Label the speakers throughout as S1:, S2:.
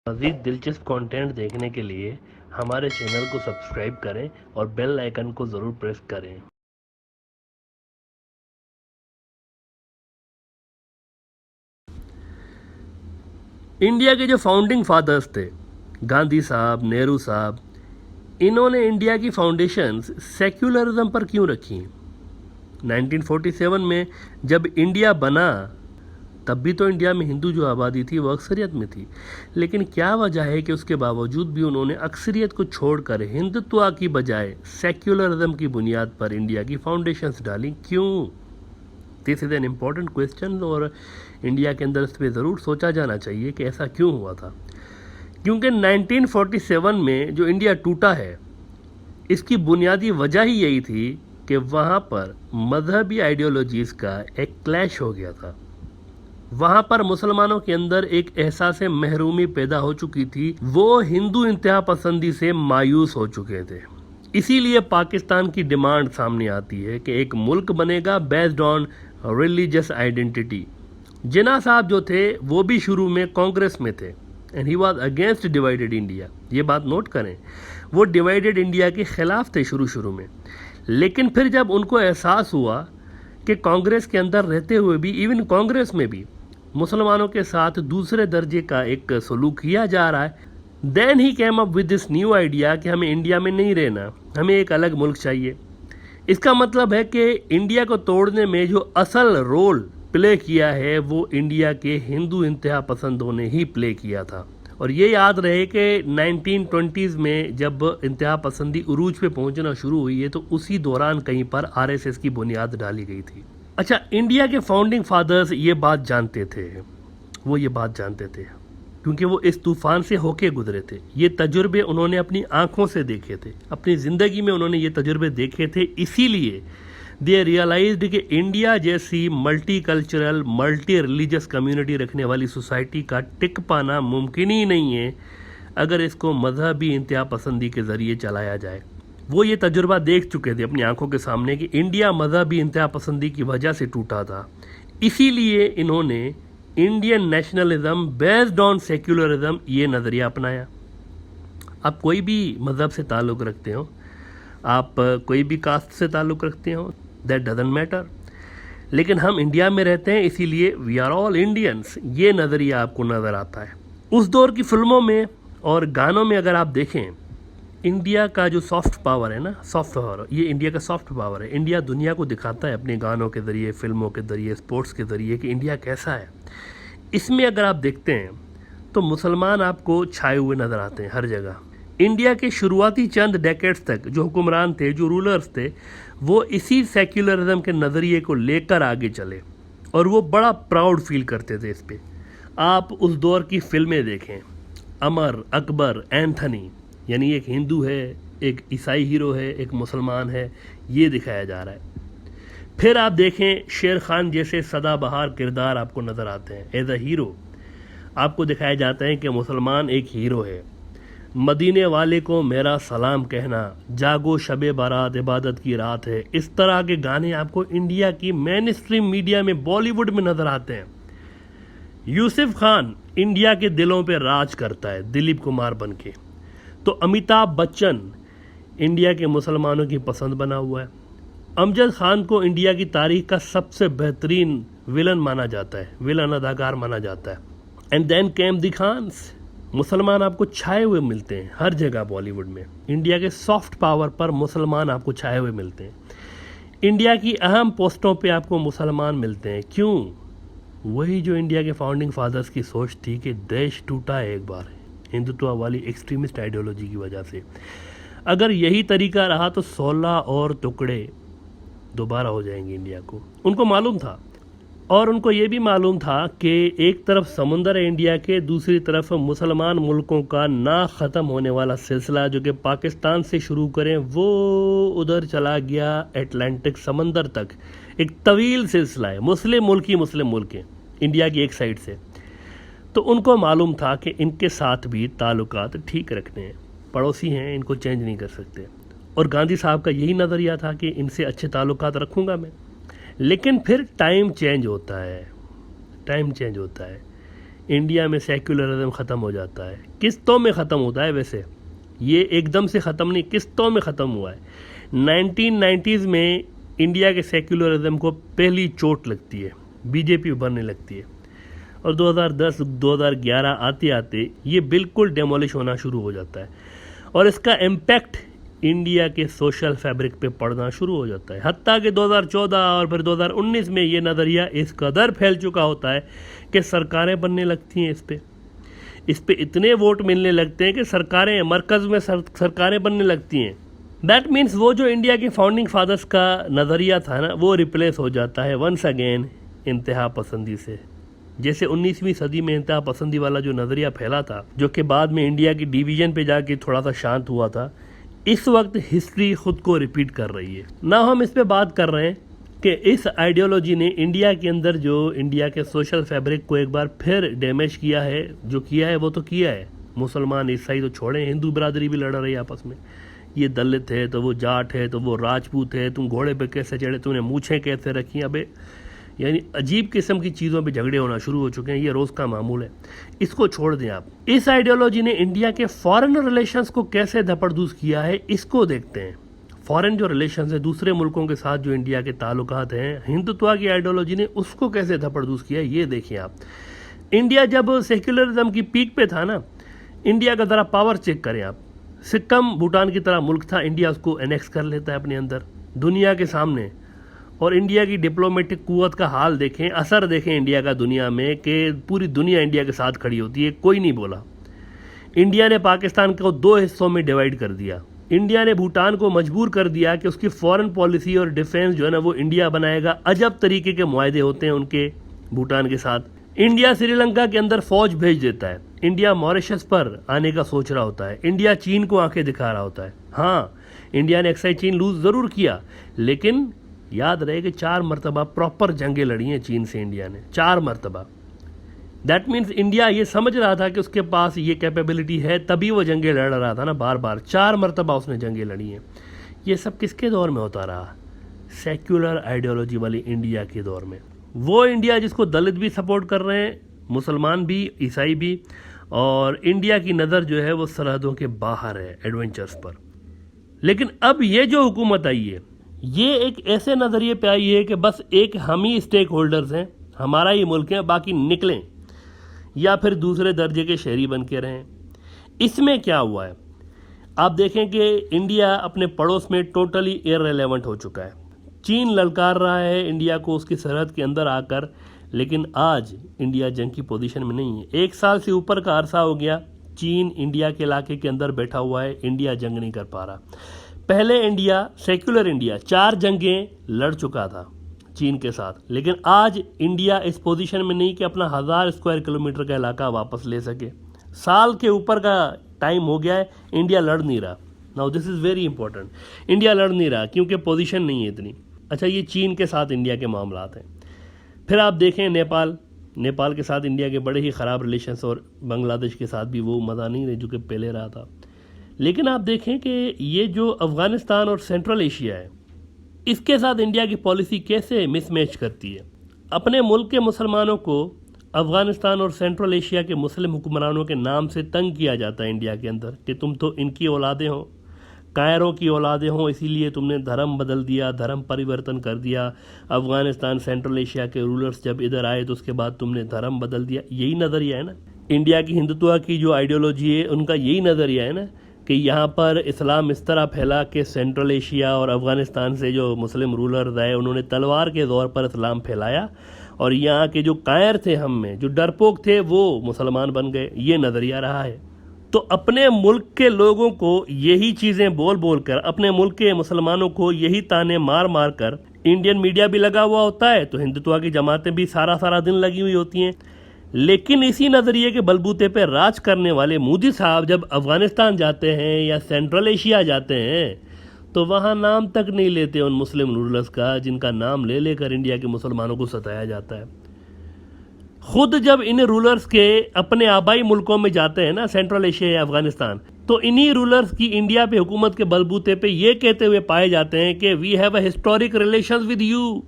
S1: मज़ीद दिलचस्प कंटेंट देखने के लिए हमारे चैनल को सब्सक्राइब करें और बेल आइकन को ज़रूर प्रेस करें। इंडिया के जो फाउंडिंग फादर्स थे, गांधी साहब, नेहरू साहब, इन्होंने इंडिया की फाउंडेशंस सेक्युलरिज्म पर क्यों रखी? 1947 में जब इंडिया बना तब भी तो इंडिया में हिंदू जो आबादी थी वो अक्सरियत में थी, लेकिन क्या वजह है कि उसके बावजूद भी उन्होंने अक्सरियत को छोड़कर हिंदुत्व की बजाय सेक्युलरिज्म की बुनियाद पर इंडिया की फाउंडेशंस डाली? क्यों? This is an important question और इंडिया के अंदर इस पर ज़रूर सोचा जाना चाहिए कि ऐसा क्यों हुआ था। क्योंकि 1947 में जो इंडिया टूटा है, इसकी बुनियादी वजह ही यही थी कि वहाँ पर मजहबी आइडियोलॉजीज़ का एक क्लैश हो गया था। वहाँ पर मुसलमानों के अंदर एक एहसास महरूमी पैदा हो चुकी थी, वो हिंदू इंतहा पसंदी से मायूस हो चुके थे। इसीलिए पाकिस्तान की डिमांड सामने आती है कि एक मुल्क बनेगा बेस्ड ऑन रिलीजियस आइडेंटिटी। जिन्ना साहब जो थे वो भी शुरू में कांग्रेस में थे and he was against divided India. ये बात नोट करें, वो डिवाइडेड इंडिया के खिलाफ थे शुरू में। लेकिन फिर जब उनको एहसास हुआ कि कांग्रेस के अंदर रहते हुए भी, इवन कांग्रेस में भी मुसलमानों के साथ दूसरे दर्जे का एक सलूक किया जा रहा है, then he came up with this new idea कि हमें इंडिया में नहीं रहना, हमें एक अलग मुल्क चाहिए। इसका मतलब है कि इंडिया को तोड़ने में जो असल रोल प्ले किया है वो इंडिया के हिंदू इंतहा पसंदों ने ही प्ले किया था। और ये याद रहे कि 1920s में जब इंतहा पसंदी उरूज पे पहुंचना शुरू हुई है तो उसी दौरान कहीं पर आरएसएस की बुनियाद डाली गई थी। अच्छा, इंडिया के फाउंडिंग फादर्स ये बात जानते थे, वो ये बात जानते थे क्योंकि वो इस तूफान से होके गुजरे थे। ये तजुर्बे उन्होंने अपनी आंखों से देखे थे, अपनी ज़िंदगी में उन्होंने ये तजुर्बे देखे थे। इसीलिए दे रियलाइज्ड कि इंडिया जैसी multi cultural, multi religious community रखने वाली सोसाइटी का टिक पाना मुमकिन ही नहीं है अगर इसको मजहबी इंतहा पसंदी के ज़रिए चलाया जाए। वो ये तजुर्बा देख चुके थे अपनी आंखों के सामने कि इंडिया मजहबी इंतहा पसंदी की वजह से टूटा था। इसीलिए इन्होंने Indian nationalism based on secularism ये नज़रिया अपनाया। आप कोई भी मज़हब से ताल्लुक़ रखते हो, आप कोई भी कास्ट से ताल्लुक़ रखते हो, दैट डजंट मैटर, लेकिन हम इंडिया में रहते हैं इसीलिए वी आर ऑल इंडियंस, ये नज़रिया आपको नज़र आता है। उस दौर की फिल्मों में और गानों में अगर आप देखें, इंडिया का जो सॉफ्ट पावर है ना, सॉफ्ट पावर, ये इंडिया का सॉफ्ट पावर है। इंडिया दुनिया को दिखाता है अपने गानों के ज़रिए, फिल्मों के ज़रिए, स्पोर्ट्स के ज़रिए कि इंडिया कैसा है। इसमें अगर आप देखते हैं तो मुसलमान आपको छाए हुए नज़र आते हैं हर जगह। इंडिया के शुरुआती चंद डेकेड्स तक जो हुक्मरान थे, जो रूलर्स थे, वो इसी सेक्युलरिज्म के नज़रिए को लेकर आगे चले और वो बड़ा प्राउड फील करते थे इस पर। आप उस दौर की फिल्में देखें, अमर, अकबर, एंथनी, यानी एक हिंदू है, एक ईसाई हीरो है, एक मुसलमान है, ये दिखाया जा रहा है। फिर आप देखें शेर खान जैसे सदाबहार किरदार आपको नज़र आते हैं। एज अ हीरो आपको दिखाया जाता है कि मुसलमान एक हीरो है। मदीने वाले को मेरा सलाम कहना, जागो शबे बारात इबादत की रात है, इस तरह के गाने आपको इंडिया की मेन स्ट्रीम मीडिया में, बॉलीवुड में नज़र आते हैं। यूसुफ खान इंडिया के दिलों पे राज करता है दिलीप कुमार बन के। तो अमिताभ बच्चन इंडिया के मुसलमानों की पसंद बना हुआ है। अमजद खान को इंडिया की तारीख का सबसे बेहतरीन विलन माना जाता है, विलन अदाकार माना जाता है। And then came the Khans. मुसलमान आपको छाए हुए मिलते हैं हर जगह बॉलीवुड में। इंडिया के सॉफ्ट पावर पर मुसलमान आपको छाए हुए मिलते हैं। इंडिया की अहम पोस्टों पे आपको मुसलमान मिलते हैं। क्यों? वही जो इंडिया के फाउंडिंग फादर्स की सोच थी कि देश टूटा है एक बार हिंदुत्व वाली एक्सट्रीमिस्ट आइडियोलॉजी की वजह से। अगर यही तरीका रहा तो 16 और टुकड़े दोबारा हो जाएंगे इंडिया को। उनको मालूम था, और उनको ये भी मालूम था कि एक तरफ समुंदर है इंडिया के, दूसरी तरफ मुसलमान मुल्कों का ना ख़त्म होने वाला सिलसिला जो कि पाकिस्तान से शुरू करें वो उधर चला गया अटलांटिक समंदर तक। एक तवील सिलसिला है, मुस्लिम मुल्क है इंडिया की एक साइड से। तो उनको मालूम था कि इनके साथ भी ताल्लुकात ठीक रखने हैं, पड़ोसी हैं, इनको चेंज नहीं कर सकते। और गांधी साहब का यही नज़रिया था कि इनसे अच्छे ताल्लुकात रखूँगा मैं। लेकिन फिर टाइम चेंज होता है, इंडिया में सेक्युलरिज्म ख़त्म हो जाता है। किस्तों में ख़त्म होता है, वैसे ये एकदम से ख़त्म नहीं, किस्तों में ख़त्म हुआ है। 1990s में इंडिया के सेक्युलरिज्म को पहली चोट लगती है, बीजेपी उभरने लगती है, और 2010-2011 आते आते ये बिल्कुल डेमोलिश होना शुरू हो जाता है, और इसका इम्पैक्ट इंडिया के सोशल फैब्रिक पे पड़ना शुरू हो जाता है। हत्ता कि 2014 और फिर 2019 में ये नज़रिया इस कदर फैल चुका होता है कि सरकारें बनने लगती हैं, इस पे इतने वोट मिलने लगते हैं कि सरकारें मरकज़ में सरकारें बनने लगती हैं। दैट मीन्स वो जो इंडिया के फाउंडिंग फादर्स का नज़रिया था ना, वो रिप्लेस हो जाता है वंस अगेन इंतहा पसंदी से। जैसे 19वीं सदी में इंतहा पसंदी वाला जो नज़रिया फैला था, जो कि बाद में इंडिया की डिवीज़न पे जाके थोड़ा सा शांत हुआ था, इस वक्त हिस्ट्री खुद को रिपीट कर रही है ना। हम इस पे बात कर रहे हैं कि इस आइडियोलॉजी ने इंडिया के अंदर जो इंडिया के सोशल फैब्रिक को एक बार फिर डैमेज किया है। जो किया है वो तो किया है, मुसलमान ईसाई तो छोड़े, हिंदू बरादरी भी लड़ रही है आपस में। ये दलित है तो वो जाट है तो वो राजपूत है, तुम घोड़े पे कैसे चढ़े, तुमने मूछें कैसे रखी, अबे यानी अजीब किस्म की चीज़ों पे झगड़े होना शुरू हो चुके हैं। ये रोज़ का मामूल है, इसको छोड़ दें आप। इस आइडियोलॉजी ने इंडिया के फॉरेन रिलेशंस को कैसे धपड़दूस किया है, इसको देखते हैं। फॉरेन जो रिलेशंस है, दूसरे मुल्कों के साथ जो इंडिया के ताल्लुकात हैं, हिंदुत्व की आइडियोलॉजी ने उसको कैसे धपड़दूस किया, ये देखिए आप। इंडिया जब सेक्युलरिज्म की पीक पे था ना, इंडिया का ज़रा पावर चेक करें आप। सिक्किम भूटान की तरह मुल्क था, इंडिया उसको एनेक्स कर लेता है अपने अंदर दुनिया के सामने। और इंडिया की डिप्लोमेटिक कुव्वत का हाल देखें, असर देखें इंडिया का दुनिया में, कि पूरी दुनिया इंडिया के साथ खड़ी होती है, कोई नहीं बोला। इंडिया ने पाकिस्तान को 2 हिस्सों में डिवाइड कर दिया। इंडिया ने भूटान को मजबूर कर दिया कि उसकी फॉरेन पॉलिसी और डिफेंस जो है ना वो इंडिया बनाएगा। अजब तरीके के मुआहदे होते हैं उनके भूटान के साथ। इंडिया श्रीलंका के अंदर फौज भेज देता है, इंडिया मॉरिशस पर आने का सोच रहा होता है, इंडिया चीन को आंखें दिखा रहा होता है। हाँ, इंडिया ने एक्साइड चीन लूज ज़रूर किया, लेकिन याद रहे कि 4 मरतबा प्रॉपर जंगें लड़ी हैं चीन से इंडिया ने, 4 मरतबा। दैट मीन्स इंडिया ये समझ रहा था कि उसके पास ये कैपेबिलिटी है, तभी वो जंगें लड़ रहा था ना, बार बार 4 मरतबा उसने जंगें लड़ी हैं। ये सब किसके दौर में होता रहा? सेक्युलर आइडियोलॉजी वाली इंडिया के दौर में। वो इंडिया जिसको दलित भी सपोर्ट कर रहे हैं, मुसलमान भी, ईसाई भी, और इंडिया की नज़र जो है वो सरहदों के बाहर है, एडवेंचर्स पर। लेकिन अब ये जो हुकूमत आई है, ये एक ऐसे नज़रिए पे आई है कि बस एक हम ही स्टेक होल्डर्स हैं, हमारा ही मुल्क है, बाकी निकलें या फिर दूसरे दर्जे के शहरी बन के रहें। इसमें क्या हुआ है आप देखें कि इंडिया अपने पड़ोस में टोटली इररिलेवेंट हो चुका है। चीन ललकार रहा है इंडिया को उसकी सरहद के अंदर आकर, लेकिन आज इंडिया जंग की पोजीशन में नहीं है। 1 साल से ऊपर का अरसा हो गया चीन इंडिया के इलाके के अंदर बैठा हुआ है, इंडिया जंग नहीं कर पा रहा। पहले इंडिया, सेक्युलर इंडिया, 4 जंगें लड़ चुका था चीन के साथ, लेकिन आज इंडिया इस पोजीशन में नहीं कि अपना 1000 स्क्वायर किलोमीटर का इलाका वापस ले सके। साल के ऊपर का टाइम हो गया है, इंडिया लड़ नहीं रहा। Now this is very important, India लड़ नहीं रहा क्योंकि पोजीशन नहीं है इतनी। अच्छा, ये चीन के साथ इंडिया के मामलात हैं। फिर आप देखें नेपाल के साथ इंडिया के बड़े ही ख़राब रिलेशंस, और बांग्लादेश के साथ भी वो मज़ा नहीं रहे जो कि पहले रहा था। लेकिन आप देखें कि ये जो अफ़गानिस्तान और सेंट्रल एशिया है, इसके साथ इंडिया की पॉलिसी कैसे मिसमैच करती है। अपने मुल्क के मुसलमानों को अफ़गानिस्तान और सेंट्रल एशिया के मुस्लिम हुक्मरानों के नाम से तंग किया जाता है इंडिया के अंदर कि तुम तो इनकी औलादें हो, कायरों की औलादें हो, इसीलिए तुमने धर्म बदल दिया, धर्म परिवर्तन कर दिया। अफ़गानिस्तान सेंट्रल एशिया के रूलर्स जब इधर आए तो उसके बाद तुमने धर्म बदल दिया। यही नज़रिया है ना इंडिया की हिंदुत्व की जो आइडियोलॉजी है, उनका यही नज़रिया है ना कि यहाँ पर इस्लाम इस तरह फैला कि सेंट्रल एशिया और अफ़गानिस्तान से जो मुस्लिम रूलर्स आए उन्होंने तलवार के ज़ोर पर इस्लाम फैलाया, और यहाँ के जो कायर थे, हम में जो डरपोक थे, वो मुसलमान बन गए। ये नज़रिया रहा है। तो अपने मुल्क के लोगों को यही चीज़ें बोल बोल कर, अपने मुल्क के मुसलमानों को यही ताने मार मार कर इंडियन मीडिया भी लगा हुआ होता है, तो हिंदुत्व की जमातें भी सारा दिन लगी हुई होती हैं। लेकिन इसी नज़रिए के बलबूते पे राज करने वाले मोदी साहब जब अफ़गानिस्तान जाते हैं या सेंट्रल एशिया जाते हैं, तो वहाँ नाम तक नहीं लेते उन मुस्लिम रूलर्स का जिनका नाम ले लेकर इंडिया के मुसलमानों को सताया जाता है। खुद जब इन रूलर्स के अपने आबाई मुल्कों में जाते हैं ना, सेंट्रल एशिया या अफ़गानिस्तान, तो इन्हीं रूलर्स की इंडिया पे हुकूमत के बलबूते पे ये कहते हुए पाए जाते हैं कि we have a historic relations with you.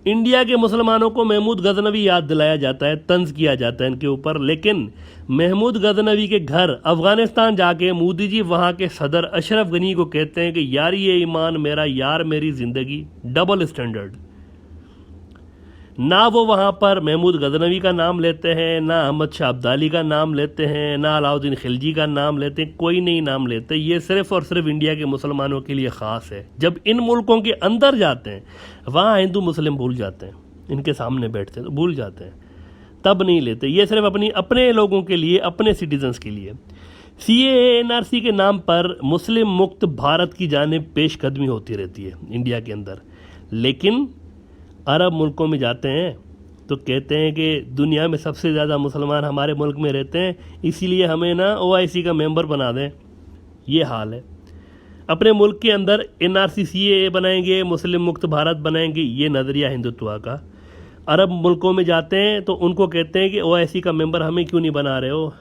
S1: India के मुसलमानों को महमूद गजनवी याद दिलाया जाता है, तंज किया जाता है इनके ऊपर, लेकिन महमूद गजनवी के घर अफगानिस्तान जाके मोदी जी वहाँ के सदर अशरफ गनी को कहते हैं कि यार ये ईमान मेरा यार मेरी ज़िंदगी, डबल स्टैंडर्ड। ना वो वहाँ पर महमूद गजनवी का नाम लेते हैं, ना अहमद शाह अब्दाली का नाम लेते हैं, ना अलाउद्दीन खिलजी का नाम लेते हैं, कोई नहीं नाम लेते। ये सिर्फ़ और सिर्फ इंडिया के मुसलमानों के लिए ख़ास है। जब इन मुल्कों के अंदर जाते हैं वहाँ हिंदू मुस्लिम भूल जाते हैं, इनके सामने बैठते हैं तो भूल जाते हैं, तब नहीं लेते। ये सिर्फ अपने लोगों के लिए, अपने सिटीजन्स के लिए। CAA NRC के नाम पर मुस्लिम मुक्त भारत की जानिब पेशकदमी होती रहती है इंडिया के अंदर, लेकिन अरब मुल्कों में जाते हैं तो कहते हैं कि दुनिया में सबसे ज़्यादा मुसलमान हमारे मुल्क में रहते हैं, इसीलिए हमें ना OIC का मेंबर बना दें। ये हाल है। अपने मुल्क के अंदर NRC CAA बनाएंगे, मुस्लिम मुक्त भारत बनाएंगे, ये नज़रिया हिंदुत्व का। अरब मुल्कों में जाते हैं तो उनको कहते हैं कि OIC का मेंबर हमें क्यों नहीं बना रहे हो,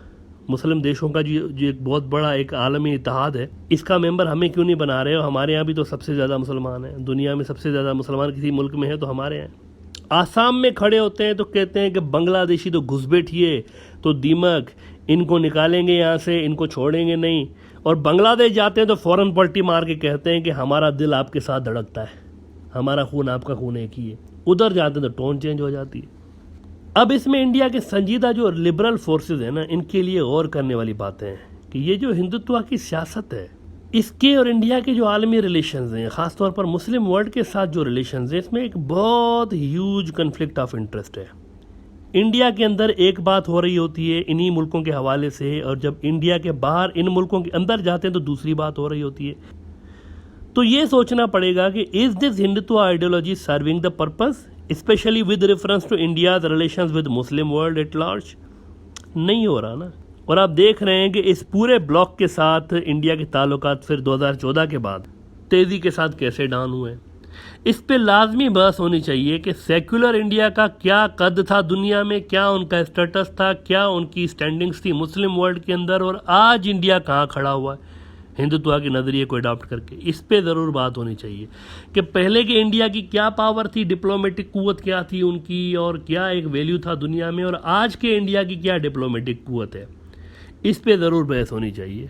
S1: मुस्लिम देशों का जो एक बहुत बड़ा एक आलमी इत्तेहाद है, इसका मेंबर हमें क्यों नहीं बना रहे हो, हमारे यहाँ भी तो सबसे ज़्यादा मुसलमान हैं, दुनिया में सबसे ज़्यादा मुसलमान किसी मुल्क में है तो हमारे यहाँ। आसाम में खड़े होते हैं तो कहते हैं कि बांग्लादेशी तो घुसपैठिए, तो दीमक, इनको निकालेंगे यहाँ से, इनको छोड़ेंगे नहीं। और बांग्लादेश जाते हैं तो फ़ौरन पलटी मार के कहते हैं कि हमारा दिल आपके साथ धड़कता है, हमारा खून आपका खून एक ही है। उधर जाते हैं तो टोन चेंज हो जाती है। अब इसमें इंडिया के संजीदा जो लिबरल फोर्सेस हैं ना, इनके लिए गौर करने वाली बातें हैं कि ये जो हिंदुत्व की सियासत है, इसके और इंडिया के जो आलमी रिलेशंस हैं, ख़ासतौर पर मुस्लिम वर्ल्ड के साथ जो रिलेशंस हैं, इसमें एक बहुत ह्यूज कन्फ्लिक्ट ऑफ इंटरेस्ट है। इंडिया के अंदर एक बात हो रही होती है इन्हीं मुल्कों के हवाले से, और जब इंडिया के बाहर इन मुल्कों के अंदर जाते हैं तो दूसरी बात हो रही होती है। तो ये सोचना पड़ेगा कि is this Hindutva ideology serving the purpose, specially with reference to India's relations with Muslim world at large. नहीं हो रहा ना। और आप देख रहे हैं कि इस पूरे ब्लॉक के साथ इंडिया के ताल्लुकात फिर 2014 के बाद तेज़ी के साथ कैसे डाउन हुए। इस पे लाजमी बहस होनी चाहिए कि सेक्युलर इंडिया का क्या कद था दुनिया में, क्या उनका स्टेटस था, क्या उनकी स्टैंडिंग्स थी मुस्लिम वर्ल्ड के अंदर, और आज इंडिया कहाँ खड़ा हुआ है हिंदुत्व के नज़रिए को अडॉप्ट करके। इस पे ज़रूर बात होनी चाहिए कि पहले के इंडिया की क्या पावर थी, डिप्लोमेटिक कुव्वत क्या थी उनकी, और क्या एक वैल्यू था दुनिया में, और आज के इंडिया की क्या डिप्लोमेटिक कुव्वत है। इस पे ज़रूर बहस होनी चाहिए।